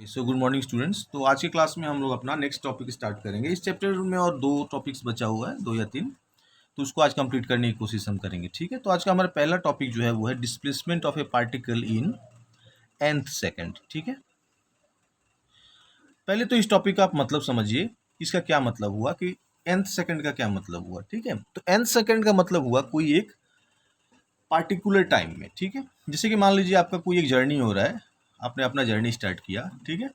So good morning students. तो आज के क्लास में हम लोग अपना नेक्स्ट टॉपिक स्टार्ट करेंगे। इस चैप्टर में और दो टॉपिक्स बचा हुआ है, 2 या 3, तो उसको आज कंप्लीट करने की कोशिश हम करेंगे। ठीक है, तो आज का हमारा पहला टॉपिक जो है वो है displacement of A particle in nth second. ठीक है, पहले तो इस टॉपिक का आप मतलब समझिए, इसका क्या मतलब हुआ कि nth सेकंड का क्या मतलब हुआ। ठीक है, तो nth सेकंड का मतलब हुआ कोई एक पार्टिकुलर टाइम में। ठीक है, जैसे कि मान लीजिए आपका कोई एक जर्नी हो रहा है, आपने अपना जर्नी स्टार्ट किया। ठीक है,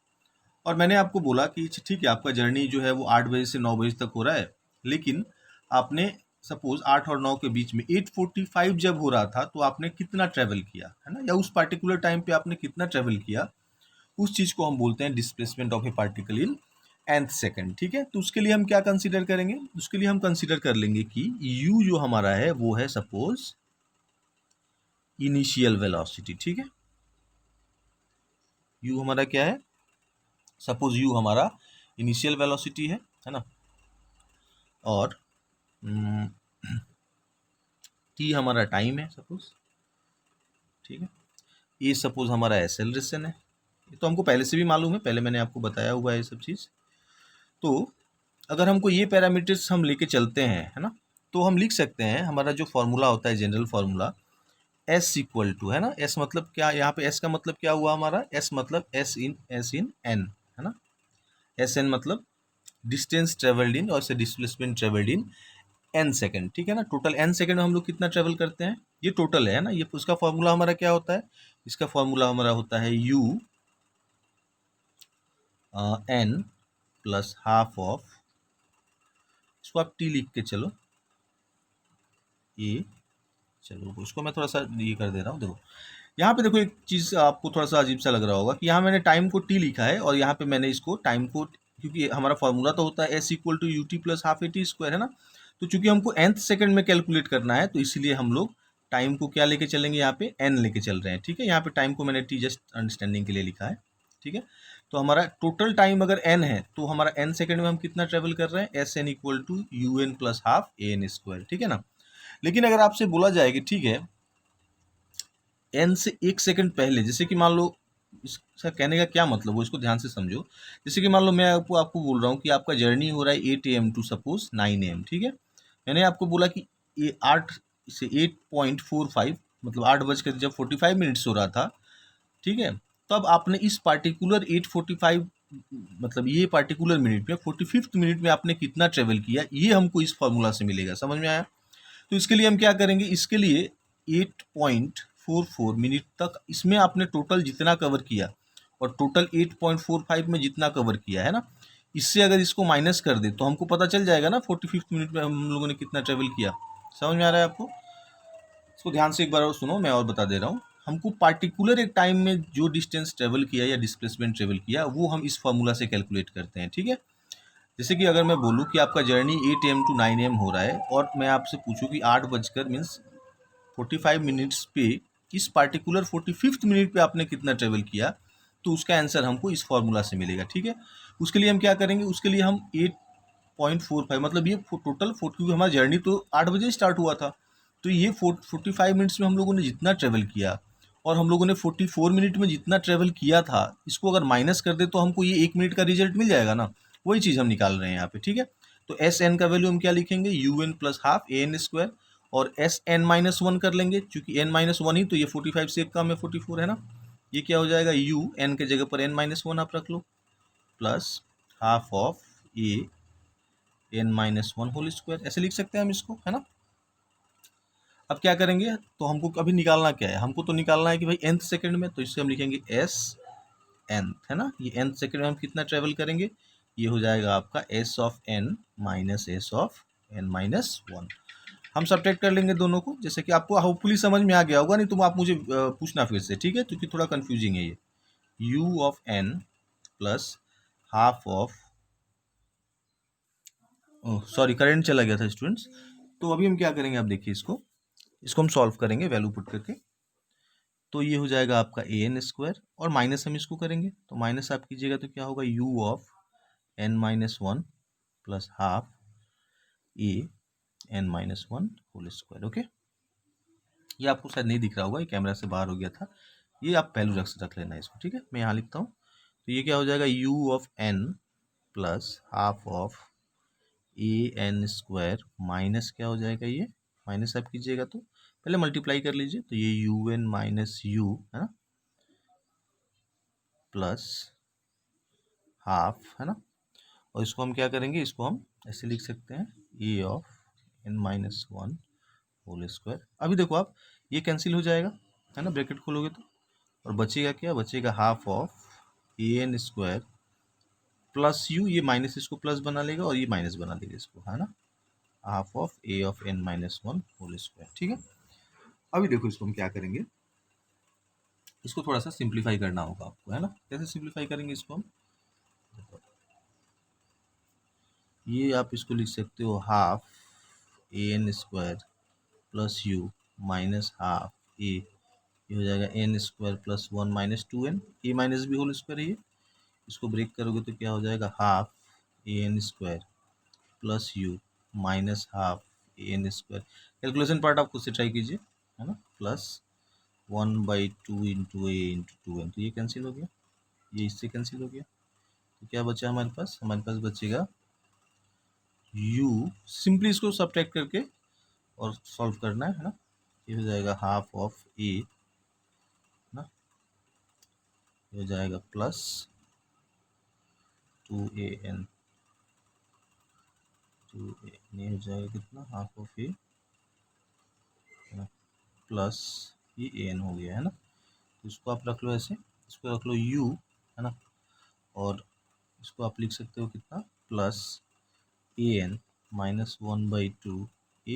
और मैंने आपको बोला कि ठीक है आपका जर्नी जो है वो 8 बजे से 9 बजे तक हो रहा है, लेकिन आपने सपोज 8 और 9 के बीच में 8:45 जब हो रहा था, तो आपने कितना ट्रैवल किया है ना, या उस पार्टिकुलर टाइम पे आपने कितना ट्रैवल किया, उस चीज़ को हम बोलते हैं displacement of A particle in nth second. ठीक है, तो उसके लिए हम क्या कंसीडर करेंगे, उसके लिए हम कंसीडर कर लेंगे कि u जो हमारा है वो है सपोज इनिशियल वेलोसिटी। ठीक है, u हमारा क्या है, सपोज u हमारा इनिशियल वेलोसिटी है ना, और टी हमारा टाइम है सपोज। ठीक है, ये सपोज हमारा एक्सेलरेशन है। ये तो हमको पहले से भी मालूम है, पहले मैंने आपको बताया हुआ है ये सब चीज़। तो अगर हमको ये पैरामीटर्स हम लेके चलते हैं, है ना, तो हम लिख सकते हैं हमारा जो फॉर्मूला होता है, general formula S equal to, है ना, एस मतलब क्या, यहाँ पे एस का मतलब क्या हुआ हमारा, एस मतलब एस इन एन, है ना, एस एन मतलब डिस्टेंस ट्रेवल्ड इन, और इसे displacement travelled in an second. ठीक है ना, टोटल एन सेकंड में हम लोग कितना ट्रेवल करते हैं, ये टोटल है ना, ये उसका फॉर्मूला हमारा क्या होता है, इसका फॉर्मूला हमारा होता है u n plus half of, इसको आप टी लिख के चलो, ये चलो उसको मैं थोड़ा सा ये कर दे रहा हूँ। देखो यहाँ पे, देखो एक चीज़ आपको थोड़ा सा अजीब सा लग रहा होगा कि यहाँ मैंने टाइम को टी लिखा है, और यहाँ पे मैंने इसको टाइम को, क्योंकि हमारा फॉर्मूला तो होता है S equal to u t plus half a t square, है ना, तो चूंकि हमको nth सेकंड में कैलकुलेट करना है, तो इसीलिए हम लोग टाइम को क्या लेके चलेंगे, यहाँ पे n लेके चल रहे हैं। ठीक है, यहाँ पे टाइम को मैंने टी जस्ट अंडरस्टैंडिंग के लिए लिखा है। ठीक है, तो हमारा टोटल टाइम अगर n है, तो हमारा n सेकंड में हम कितना ट्रेवल कर रहे हैं, S n equal to u n plus half A N square. ठीक है ना, लेकिन अगर आपसे बोला जाए कि ठीक है n से 1 सेकंड पहले, जैसे कि मान लो, इसका कहने का क्या मतलब हो, इसको ध्यान से समझो। जैसे कि मान लो मैं आपको बोल रहा हूँ कि आपका जर्नी हो रहा है 8 AM टू सपोज 9 AM। ठीक है, मैंने आपको बोला कि ये 8 से 8.45 मतलब 8 बजकर जब 45 मिनट्स हो रहा था। ठीक है, तब आपने इस पार्टिकुलर 8:45 मतलब ये पार्टिकुलर मिनट में 45th मिनट में आपने कितना ट्रेवल किया, ये हमको इस फॉर्मूला से मिलेगा। समझ में आया? तो इसके लिए हम क्या करेंगे, इसके लिए 8.44 मिनट तक इसमें आपने टोटल जितना कवर किया, और टोटल 8.45 में जितना कवर किया है ना, इससे अगर इसको माइनस कर दे तो हमको पता चल जाएगा ना 45th मिनट में हम लोगों ने कितना ट्रेवल किया। समझ में आ रहा है आपको? इसको ध्यान से एक बार और सुनो, मैं और बता दे रहा हूँ। हमको पार्टिकुलर एक टाइम में जो डिस्टेंस ट्रेवल किया या डिस्प्लेसमेंट ट्रेवल किया, वो हम इस फॉर्मूला से कैलकुलेट करते हैं। ठीक है, जैसे कि अगर मैं बोलूँ कि आपका जर्नी 8 AM टू 9 AM हो रहा है, और मैं आपसे पूछूँ कि 8 बजकर मीन्स 45 मिनट्स पे इस पार्टिकुलर 45th मिनट पे आपने कितना ट्रेवल किया, तो उसका आंसर हमको इस फॉर्मूला से मिलेगा। ठीक है, उसके लिए हम क्या करेंगे, उसके लिए हम 8.45 मतलब ये टोटल, क्योंकि हमारा जर्नी तो 8 बजे स्टार्ट हुआ था, तो ये 45 मिनट्स में हम लोगों ने जितना ट्रेवल किया, और हम लोगों ने 44 मिनट में जितना ट्रेवल किया था, इसको अगर माइनस कर दे तो हमको ये 1 मिनट का रिजल्ट मिल जाएगा ना, वही चीज़ हम निकाल रहे हैं यहाँ पे। ठीक है, तो एस एन का वैल्यू हम क्या लिखेंगे, u n plus half A N square, और एस एन माइनस वन कर लेंगे, चूंकि एन माइनस वन ही तो ये 45 से एक कम है, 44 है ना, ये क्या हो जाएगा, यू एन के जगह पर एन माइनस वन आप रख लो, plus half of A N minus one whole square, ऐसे लिख सकते हैं हम इसको, है ना। अब क्या करेंगे, तो हमको अभी निकालना क्या है, हमको तो निकालना है कि भाई nth सेकंड में, तो इससे हम लिखेंगे एस nth, है ना, ये nth सेकंड में हम कितना ट्रेवल करेंगे, ये हो जाएगा आपका S of N minus S of N minus one. हम सब्ट्रैक्ट कर लेंगे दोनों को, जैसे कि आपको होपफुली समझ में आ गया होगा, नहीं तो आप मुझे पूछना फिर से। ठीक है, क्योंकि थोड़ा कंफ्यूजिंग है ये, u of n plus half of, sorry current चला गया था स्टूडेंट्स। तो अभी हम क्या करेंगे, आप देखिए इसको हम सॉल्व करेंगे वैल्यू पुट करके, तो ये हो जाएगा आपका ए एन स्क्वायर, और माइनस हम इसको करेंगे, तो माइनस आप कीजिएगा तो क्या होगा, u of n minus one plus half A N minus one whole square. Okay, ये आपको शायद नहीं दिख रहा होगा, ये कैमरा से बाहर हो गया था, ये आप पहलू रख लेना इसको। ठीक है, मैं यहाँ लिखता हूँ, तो ये क्या हो जाएगा, u of n plus half of A N square minus क्या हो जाएगा, ये माइनस आप कीजिएगा तो पहले मल्टीप्लाई कर लीजिए, तो ये यू एन माइनस यू है ना प्लस हाफ है ना, और इसको हम क्या करेंगे, इसको हम ऐसे लिख सकते हैं A of N minus one whole square. अभी देखो आप ये कैंसिल हो जाएगा है ना, ब्रैकेट खोलोगे तो, और बचेगा क्या, बचेगा half of A N square plus u, ये माइनस इसको प्लस बना लेगा और ये माइनस बना लेगा इसको है ना, half of a of N minus one whole square. ठीक है, अभी देखो इसको हम क्या करेंगे, इसको थोड़ा सा सिंप्लीफाई करना होगा आपको है ना, कैसे सिंप्लीफाई करेंगे इसको हम, ये आप इसको लिख सकते हो half A N square plus U minus half ये हो जाएगा N square plus one minus two N, A minus B whole square है ये, इसको ब्रेक करोगे तो क्या हो जाएगा, half A N square plus U minus half A N square. Calculation part आप खुद से ट्राई कीजिए है ना, plus one by two into A into two N, तो ये कैंसिल हो गया, ये इससे कैंसिल हो गया, तो क्या बचा हमारे पास बचेगा u, सिंपली इसको सब्ट्रैक्ट करके और सॉल्व करना है ना, ये हो जाएगा हाफ ऑफ ए ना, ये हो जाएगा प्लस टू ए एन, ये हो जाएगा कितना, हाफ ऑफ ए प्लस ये ए एन हो गया है ना, तो इसको आप रख लो ऐसे, इसको रख लो u है ना, और इसको आप लिख सकते हो कितना, plus A N minus one by two A,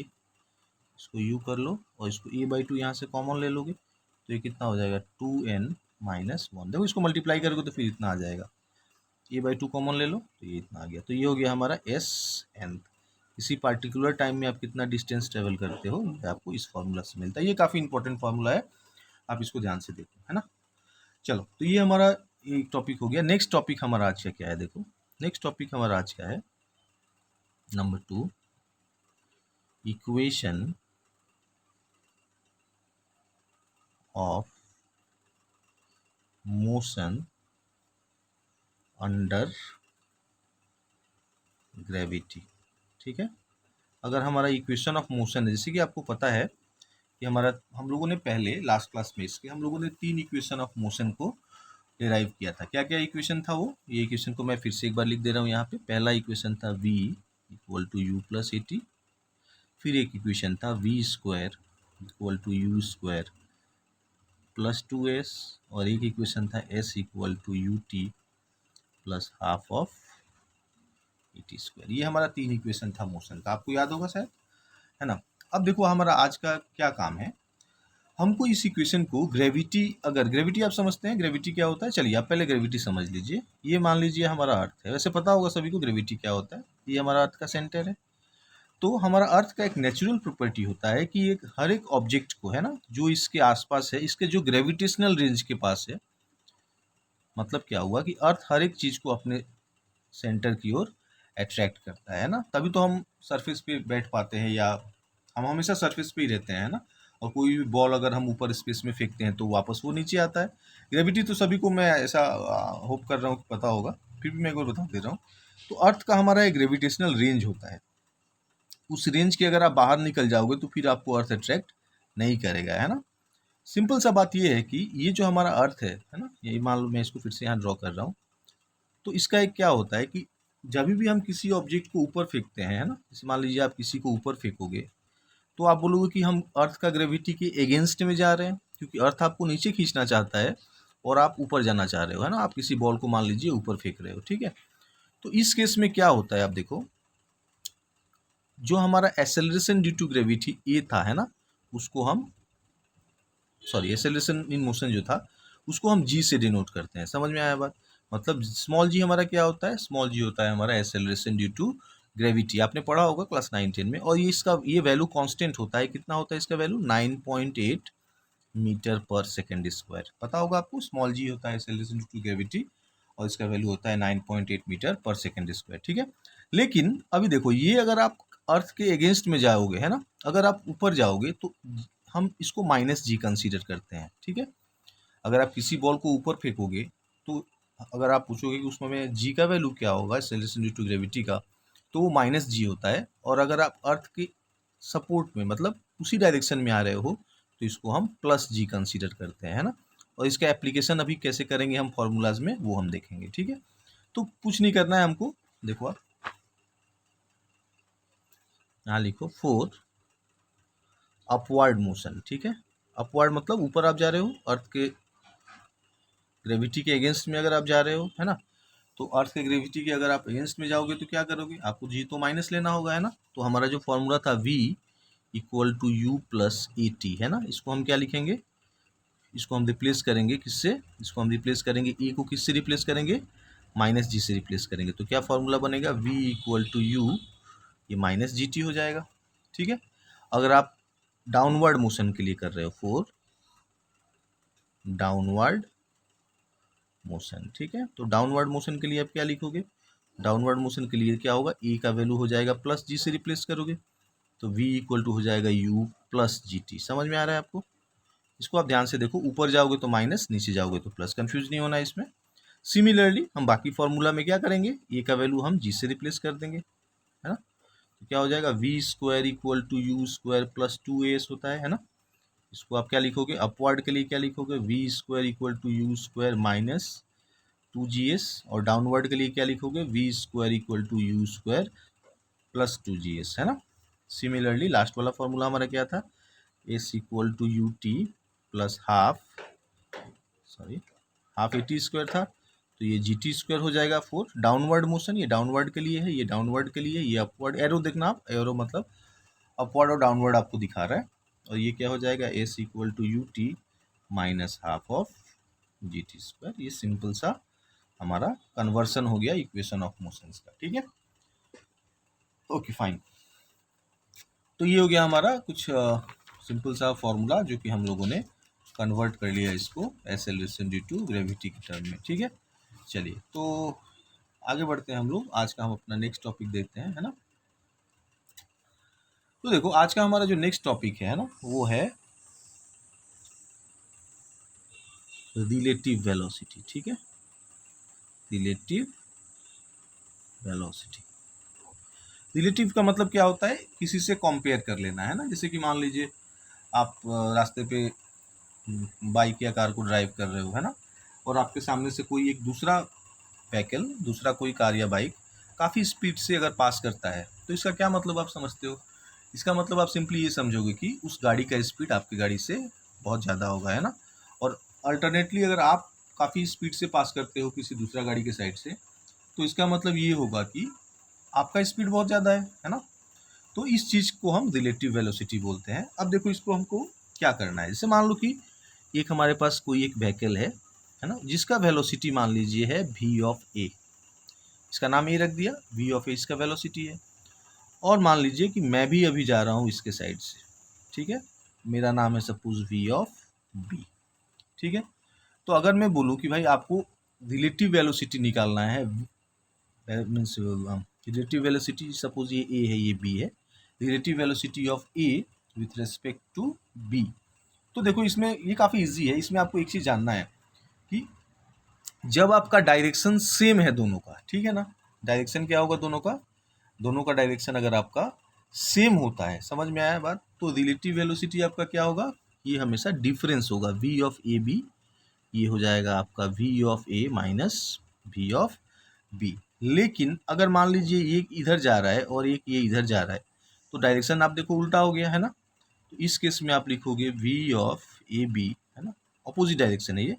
इसको u कर लो और इसको a बाई टू यहाँ से कॉमन ले लोगे तो ये कितना हो जाएगा, टू एन माइनस वन, देखो इसको मल्टीप्लाई करोगे तो फिर इतना आ जाएगा, a बाई टू कॉमन ले लो तो ये इतना आ गया, तो ये हो गया हमारा एस एन। किसी पार्टिकुलर टाइम में आप कितना डिस्टेंस ट्रेवल करते हो ये आपको इस फार्मूला से मिलता है, ये काफ़ी इंपॉर्टेंट फार्मूला है, आप इसको ध्यान से देखो है ना। चलो तो ये हमारा एक टॉपिक हो गया, नेक्स्ट टॉपिक हमारा आज का क्या है, देखो नेक्स्ट टॉपिक हमारा आज का है number 2, equation of motion under gravity. ठीक है, अगर हमारा इक्वेशन ऑफ मोशन है, जैसे कि आपको पता है कि हम लोगों ने पहले लास्ट क्लास में इसके हम लोगों ने 3 इक्वेशन ऑफ मोशन को डिराइव किया था, क्या क्या इक्वेशन था वो, ये इक्वेशन को मैं फिर से एक बार लिख दे रहा हूँ यहाँ पे। पहला इक्वेशन था v equal to u plus a t, फिर एक इक्वेशन था v square equal to u square plus two S, और एक इक्वेशन था s equal to u t plus half of a t square. ये हमारा 3 इक्वेशन था मोशन का, आपको याद होगा शायद है ना। अब देखो हमारा आज का क्या काम है, हमको इस इक्वेशन को ग्रेविटी, अगर ग्रेविटी आप समझते हैं ग्रेविटी क्या होता है, चलिए आप पहले ग्रेविटी समझ लीजिए। ये मान लीजिए हमारा अर्थ है, वैसे पता होगा सभी को ग्रेविटी क्या होता है, ये हमारा अर्थ का सेंटर है। तो हमारा अर्थ का एक नेचुरल प्रॉपर्टी होता है कि एक हर एक ऑब्जेक्ट को है ना, जो इसके आसपास है, इसके जो ग्रेविटेशनल रेंज के पास है, मतलब क्या हुआ कि अर्थ हर एक चीज़ को अपने सेंटर की ओर अट्रैक्ट करता है ना, तभी तो हम सरफेस पे बैठ पाते हैं, या हम हमेशा सरफेस पे ही रहते हैं ना, और कोई भी बॉल अगर हम ऊपर स्पेस में फेंकते हैं तो वापस वो नीचे आता है। ग्रेविटी तो सभी को, मैं ऐसा होप कर रहा हूँ कि पता होगा, फिर भी मैं एक बार बता दे रहा हूँ। तो अर्थ का हमारा एक ग्रेविटेशनल रेंज होता है, उस रेंज के अगर आप बाहर निकल जाओगे तो फिर आपको अर्थ अट्रैक्ट नहीं करेगा है ना। सिंपल सा बात ये है कि ये जो हमारा अर्थ है ना, ये मान लो मैं इसको फिर से यहाँ ड्रॉ कर रहा हूँ, तो इसका एक क्या होता है कि जब भी हम किसी ऑब्जेक्ट को ऊपर फेंकते हैं है ना, जैसे मान लीजिए आप किसी को ऊपर फेंकोगे तो आप बोलोगे कि हम अर्थ का ग्रेविटी के अगेंस्ट में जा रहे हैं, क्योंकि अर्थ आपको नीचे खींचना चाहता है और आप ऊपर जाना चाह रहे हो है ना, आप किसी बॉल को मान लीजिए ऊपर फेंक रहे हो। ठीक है, तो इस केस में क्या होता है, आप देखो जो हमारा एक्सेलरेशन ड्यू टू ग्रेविटी ए था है ना, उसको हम एक्सेलरेशन इन मोशन जो था उसको हम जी से डिनोट करते हैं। समझ में आया बात, मतलब स्मॉल जी हमारा क्या होता है, स्मॉल जी होता है हमारा एक्सेलरेशन ड्यू टू ग्रेविटी, आपने पढ़ा होगा क्लास 9-10 में। और ये वैल्यू कांस्टेंट होता है, कितना होता है इसका वैल्यू, 9.8 मीटर पर सेकेंड स्क्वायर, पता होगा आपको। स्मॉल जी होता है एक्सेलरेशन ड्यू टू ग्रेविटी और इसका वैल्यू होता है 9.8 मीटर पर सेकेंड स्क्वायर। ठीक है, लेकिन अभी देखो ये अगर आप अर्थ के अगेंस्ट में जाओगे है ना, अगर आप ऊपर जाओगे तो हम इसको माइनस जी कंसीडर करते हैं। ठीक है, अगर आप किसी बॉल को ऊपर फेंकोगे तो अगर आप पूछोगे कि उसमें जी का वैल्यू क्या होगा एक्सेलरेशन ड्यू टू ग्रेविटी का, तो वो माइनस जी होता है। और अगर आप अर्थ के सपोर्ट में मतलब उसी डायरेक्शन में आ रहे हो तो इसको हम प्लस जी कंसीडर करते हैं, है ना। और इसका एप्लीकेशन अभी कैसे करेंगे हम फॉर्मूलाज में, वो हम देखेंगे, ठीक है। तो कुछ नहीं करना है हमको, देखो आप यहाँ लिखो फोर अपवर्ड मोशन, ठीक है। अपवर्ड मतलब ऊपर आप जा रहे हो, अर्थ के ग्रेविटी के अगेंस्ट में अगर आप जा रहे हो, है ना। तो अर्थ के ग्रेविटी के अगर आप अगेंस्ट में जाओगे तो क्या करोगे, आपको जी तो माइनस लेना होगा, है ना। तो हमारा जो फॉर्मूला था v equal to u plus a t, है ना। इसको हम क्या लिखेंगे, इसको हम रिप्लेस करेंगे किससे, इसको हम रिप्लेस करेंगे ए को किससे रिप्लेस करेंगे, माइनस जी से रिप्लेस करेंगे। तो क्या फॉर्मूला बनेगा, v इक्वल टू यू, ये माइनस जी टी हो जाएगा, ठीक है। अगर आप डाउनवर्ड मोशन के लिए कर रहे हो, फोर डाउनवर्ड मोशन, ठीक है। तो डाउनवर्ड मोशन के लिए आप क्या लिखोगे, डाउनवर्ड मोशन के लिए क्या होगा, ए का वैल्यू हो जाएगा प्लस जी से रिप्लेस करोगे, तो v इक्वल टू हो जाएगा u प्लस जी टी। समझ में आ रहा है आपको, इसको आप ध्यान से देखो, ऊपर जाओगे तो माइनस, नीचे जाओगे तो प्लस, कंफ्यूज नहीं होना है इसमें। सिमिलरली हम बाकी फॉर्मूला में क्या करेंगे, ए का वैल्यू हम जी से रिप्लेस कर देंगे, है ना। तो क्या हो जाएगा, v square equal to u square plus two S होता है ना। इसको आप क्या लिखोगे, अपवर्ड के लिए क्या लिखोगे, v square equal to u square minus two g S, और डाउनवर्ड के लिए क्या लिखोगे, v square equal to u square plus two g S, है ना। सिमिलरली लास्ट वाला फॉर्मूला हमारा क्या था, S equal to u t plus half a t square था, तो ये जी टी स्क्वायर हो जाएगा फोर। डाउनवर्ड मोशन ये डाउनवर्ड के लिए है, ये डाउनवर्ड के लिए, ये अपवर्ड, एरो देखना आप, एरो मतलब अपवर्ड और डाउनवर्ड आपको दिखा रहा है। और ये क्या हो जाएगा, S equal to u t minus half of g t square. ये सिंपल सा हमारा कन्वर्सन हो गया इक्वेशन ऑफ मोशंस का, ठीक है। ओके फाइन, तो ये हो गया हमारा कुछ सिंपल सा फॉर्मूला जो कि हम लोगों ने कन्वर्ट कर लिया इसको एक्सेलरेशन ड्यू टू ग्रेविटी के टर्म में, ठीक है। चलिए तो आगे बढ़ते हैं हम लोग, आज का हम अपना नेक्स्ट टॉपिक देखते हैं, है ना। तो देखो आज का हमारा जो नेक्स्ट टॉपिक है ना, वो है रिलेटिव वेलोसिटी, ठीक है। रिलेटिव वेलोसिटी, रिलेटिव का मतलब क्या होता है, किसी से कंपेयर कर लेना, है ना। जैसे कि मान लीजिए आप रास्ते पे बाइक या कार को ड्राइव कर रहे हो, है ना, और आपके सामने से कोई एक दूसरा व्हीकल, दूसरा कोई कार या बाइक काफ़ी स्पीड से अगर पास करता है, तो इसका क्या मतलब आप समझते हो, इसका मतलब आप सिंपली ये समझोगे कि उस गाड़ी का स्पीड आपकी गाड़ी से बहुत ज़्यादा होगा, है ना। और अल्टरनेटली अगर आप काफ़ी स्पीड से पास करते हो किसी दूसरा गाड़ी के साइड से, तो इसका मतलब ये होगा कि आपका स्पीड बहुत ज़्यादा है ना। तो इस चीज़ को हम रिलेटिव वेलोसिटी बोलते हैं। अब देखो इसको हमको क्या करना है, जैसे मान लो कि एक हमारे पास कोई एक व्हीकल है ना, जिसका वेलोसिटी मान लीजिए है v ऑफ ए, इसका नाम ए रख दिया, v ऑफ ए इसका वेलोसिटी है। और मान लीजिए कि मैं भी अभी जा रहा हूँ इसके साइड से, ठीक है, मेरा नाम है सपोज v ऑफ बी, ठीक है। तो अगर मैं बोलूँ कि भाई आपको रिलेटिव वेलोसिटी निकालना है, मीन्स रिलेटिव वेलोसिटी, सपोज ये ए है ये बी है, relative velocity of A with respect to B. तो देखो इसमें ये काफ़ी इजी है, इसमें आपको एक चीज़ जानना है कि जब आपका डायरेक्शन सेम है दोनों का, ठीक है ना, डायरेक्शन क्या होगा दोनों का, दोनों का डायरेक्शन अगर आपका सेम होता है, समझ में आया बात, तो रिलेटिव वेलोसिटी आपका क्या होगा, ये हमेशा डिफरेंस होगा, v ऑफ ए बी, ये हो जाएगा आपका v of A minus v of B. लेकिन अगर मान लीजिए एक इधर जा रहा है और एक ये इधर जा रहा है, तो डायरेक्शन आप देखो उल्टा हो गया, है ना। तो इस केस में आप लिखोगे v ऑफ ए बी, है ना, अपोजिट डायरेक्शन है ये,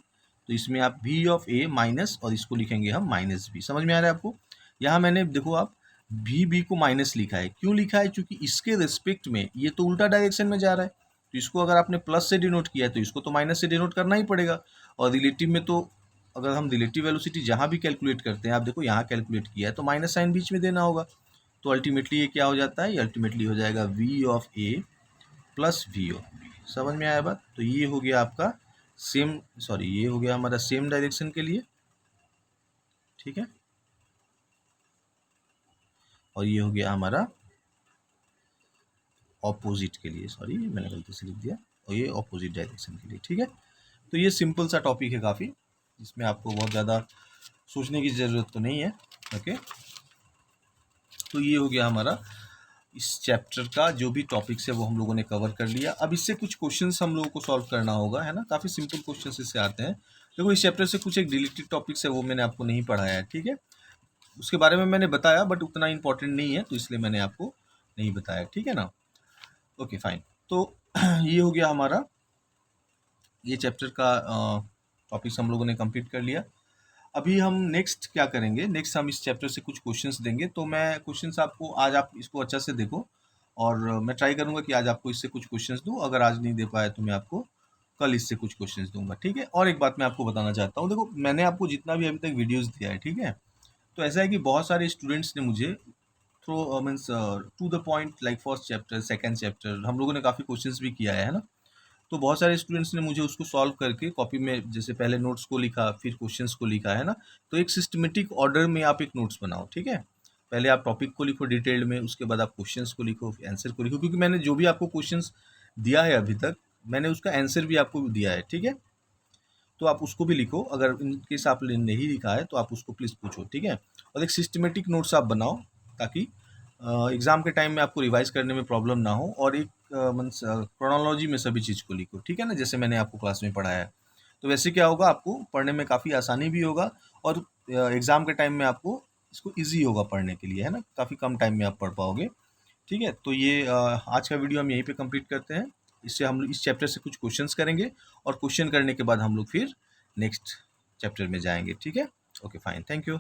तो इसमें आप v ऑफ ए माइनस, और इसको लिखेंगे हम माइनस बी। समझ में आ रहा है आपको, यहाँ मैंने देखो आप वी बी को माइनस लिखा है, क्यों लिखा है, क्योंकि इसके रिस्पेक्ट में ये तो उल्टा डायरेक्शन में जा रहा है, तो इसको अगर आपने प्लस से डिनोट किया है तो इसको तो माइनस से डिनोट करना ही पड़ेगा। और रिलेटिव में तो अगर हम रिलेटिव वेलोसिटी जहाँ भी कैलकुलेट करते हैं, आप देखो यहाँ कैलकुलेट किया है तो माइनस साइन बीच में देना होगा, तो अल्टीमेटली ये क्या हो जाता है, ये अल्टीमेटली हो जाएगा v of A plus v of B. समझ में आया बात, तो ये हो गया आपका सेम, सॉरी ये हो गया हमारा सेम डायरेक्शन के लिए, ठीक है, और ये हो गया हमारा ऑपोजिट के लिए, सॉरी मैंने गलती से लिख दिया, और ये ऑपोजिट डायरेक्शन के लिए, ठीक है। तो ये सिंपल सा टॉपिक है काफ़ी, जिसमें आपको बहुत ज़्यादा सोचने की ज़रूरत तो नहीं है। ओके, तो ये हो गया हमारा इस चैप्टर का जो भी टॉपिक्स है वो हम लोगों ने कवर कर लिया। अब इससे कुछ क्वेश्चंस हम लोगों को सॉल्व करना होगा, है ना। काफ़ी सिंपल क्वेश्चंस इससे आते हैं। देखो इस चैप्टर से कुछ एक रिलेटेड टॉपिक्स है वो मैंने आपको नहीं पढ़ाया है, ठीक है। उसके बारे में मैंने बताया बट उतना इंपॉर्टेंट नहीं है, तो इसलिए मैंने आपको नहीं बताया, ठीक है ना। ओके फाइन, तो ये हो गया हमारा ये चैप्टर का टॉपिक्स हम लोगों ने कंप्लीट कर लिया। अभी हम नेक्स्ट क्या करेंगे, नेक्स्ट हम इस चैप्टर से कुछ क्वेश्चंस देंगे। तो मैं क्वेश्चंस आपको आज आप इसको अच्छा से देखो, और मैं ट्राई करूंगा कि आज आपको इससे कुछ क्वेश्चंस दूं। अगर आज नहीं दे पाया तो मैं आपको कल इससे कुछ क्वेश्चंस दूंगा, ठीक है। और एक बात मैं आपको बताना चाहता हूँ, देखो मैंने आपको जितना भी अभी तक वीडियोज़ दिया है, ठीक है, तो ऐसा है कि बहुत सारे स्टूडेंट्स ने मुझे throw means to the point, like first chapter second chapter हम लोगों ने काफ़ी क्वेश्चंस भी किया है ना। तो बहुत सारे स्टूडेंट्स ने मुझे उसको सॉल्व करके कॉपी में, जैसे पहले नोट्स को लिखा फिर क्वेश्चंस को लिखा, है ना। तो एक सिस्टमेटिक ऑर्डर में आप एक नोट्स बनाओ, ठीक है। पहले आप टॉपिक को लिखो डिटेल्ड में, उसके बाद आप क्वेश्चंस को लिखो, आंसर को लिखो, क्योंकि मैंने जो भी आपको क्वेश्चंस दिया है अभी तक, मैंने उसका आंसर भी आपको दिया है, ठीक है। तो आप उसको भी लिखो, अगर इन केस आपने नहीं लिखा है तो आप उसको प्लीज़ पूछो, ठीक है। और एक सिस्टमेटिक नोट्स आप बनाओ, ताकि एग्ज़ाम के टाइम में आपको रिवाइज़ करने में प्रॉब्लम ना हो। और एक मीन्स क्रोनोलॉजी में सभी चीज़ को लिखो, ठीक है ना, जैसे मैंने आपको क्लास में पढ़ाया है। तो वैसे क्या होगा, आपको पढ़ने में काफ़ी आसानी भी होगा, और एग्ज़ाम के टाइम में आपको इसको ईज़ी होगा पढ़ने के लिए, है ना। काफ़ी कम टाइम में आप पढ़ पाओगे, ठीक है। तो ये आज का वीडियो हम यहीं पे कंप्लीट करते हैं। इससे हम लोग इस चैप्टर से कुछ क्वेश्चंस करेंगे, और क्वेश्चन करने के बाद हम लोग फिर नेक्स्ट चैप्टर में जाएंगे, ठीक है। Okay fine, thank you.